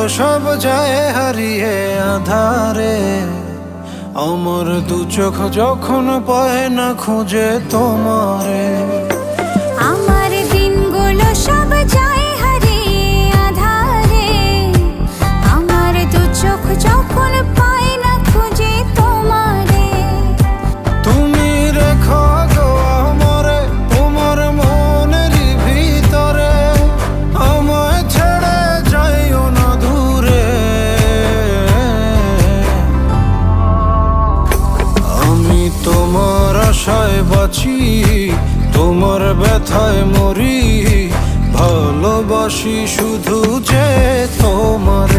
সব যায় হারিয়ে আধারে, আমার দু চোখ যখন পায় না খুঁজে তোমারে। আমার দিনগুলো সব যায় হারিয়ে আধারে, আমার দু চোখ যখন পায় না খুঁজে তোমারে। তুমি রেখো গো আমারে তোমার মনেরই ভিতরে, আমায় ছেড়ে যাইও না দূরে। আমি তোমার আশায় বাঁচি, তোমার ব্যথায় মরি, ভালোবাসি শুধু যে তোমার।